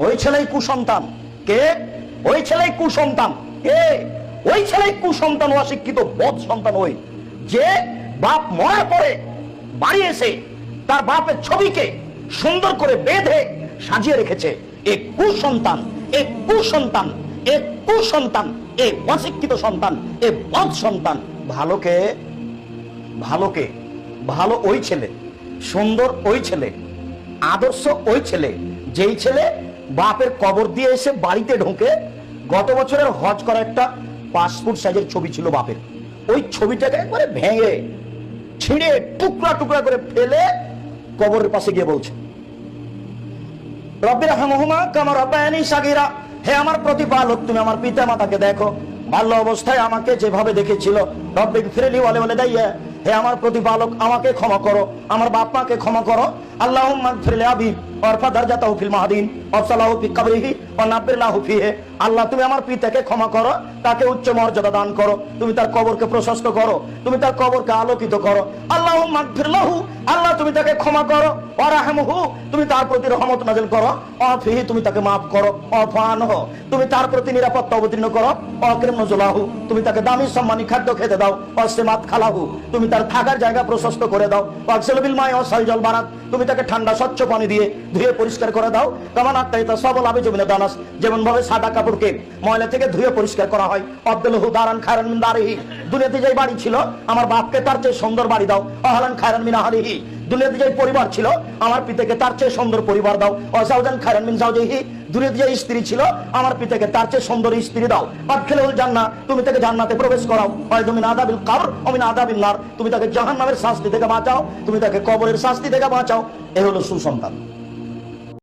ওই ছেলেই কুসন্তান। কে? ওই ছেলেই কুসন্তান। কে? ওই ছেলেই কুসন্তান, অশিক্ষিত বদ সন্তান। ওই যে বাপ মরার পরে বাড়ি এসে তার বাপের ছবিকে সুন্দর করে বেঁধে সাজিয়ে রেখেছে। এ কুসন্তান, এ কুসন্তান, এ কুসন্তান, এ অশিক্ষিত সন্তান, এ বদ সন্তান। ভালোকে? ভালোকে? ভালো ওই ছেলে, সুন্দর ওই ছেলে, আদর্শ ওই ছেলে, যেই ছেলে বাপের কবর দিয়ে এসে বাড়িতে ঢোকে। গত বছরের হজ করা একটা পাসপোর্ট সাইজের ছবি ছিল বাপের, ওই ছবিটাকে একবারে ভেঙে ছিঁড়ে টুকরা টুকরা করে ফেলে কবরের পাশে গিয়ে বলছে, রব্বির হামহুমা কামা রাব্বায়ানি সাগীরা, হে আমার প্রতিপালক তুমি আমার পিতা মাতাকে দেখো বাল্য অবস্থায় আমাকে যেভাবে দেখেছিল। রব্বিক ফিরলি ওয়ালি ওয়ালিদাইয়া, হে আমার প্রতিপালক আমাকে ক্ষমা করো, আমার বাপ মাকে ক্ষমা করো। আল্লাহুম্মা গফিরলি আবি ওয়ারফা দারজাতাহু ফিল মাহদিন ওয়াসলাহু ফি কবরিহি ওয়া নাব্বিরলাহু ফিহি। আল্লাহ তুমি আমার পিতাকে ক্ষমা করো, তাকে উচ্চ মর্যাদা দান করো, তুমি তার কবরকে প্রশস্ত করো, তুমি তার কবরকে আলোকিত করো। আল্লাহুম্মা গফিরলাহু, আল্লাহ তুমি তাকে ক্ষমা করো। ওয়ারহামহু, তুমি তার প্রতি রহমত নাযিল করো। ওয়াফিহি, তুমি তাকে maaf করো। ওয়াফানহু, তুমি তার প্রতি নিরাপত্তা অবতীর্ণ করো। ওয়াকরিম নুজুলাহু, তুমি তাকে দামি সম্মানী খাদ্য খেতে দাও। ওয়াসমাত খালাহু, তুমি তার থাকার জায়গা প্রশস্ত করে দাও। ওয়াগসিল বিল মাই ওয়াসাইজাল বারাদ, তুমি তাকে ঠান্ডা স্বচ্ছ পানি দিয়ে ধুয়ে পরিষ্কার করে দাও। কামান আত্তাইতা সাবল আবি জমিনা দানাস, যেমন ভাবে সাদা কাপড়কে ময়লা থেকে ধুয়ে পরিষ্কার করা হয়। আব্দুলহু দারান খায়রান মিন দারিহি, দুনিয়াতে যেই বাড়ি ছিল আমার বাপকে তার চেয়ে সুন্দর বাড়ি দাও। আহলান খায়রান মিন আহলিহি, দুনিয়াতে যে পরিবার ছিল আমার পিতাকে তার চেয়ে সুন্দর পরিবার দাও। ওয়াজাওজান খায়রান মিন জাওজিহি, দুনিয়াতে যে স্ত্রী ছিল আমার পিতাকে তার চেয়ে সুন্দর স্ত্রী দাও। আদখিলুল জান্নাহ, তুমি তাকে জান্নাতে প্রবেশ করাও। ওয়াইদু মিন আযাবিল কবর ওয়া মিন আযাবিন নার, তুমি তাকে জাহান্নামের শাস্তি থেকে বাঁচাও, তুমি তাকে কবরের শাস্তি থেকে বাঁচাও। এ হলো সুসন্তান।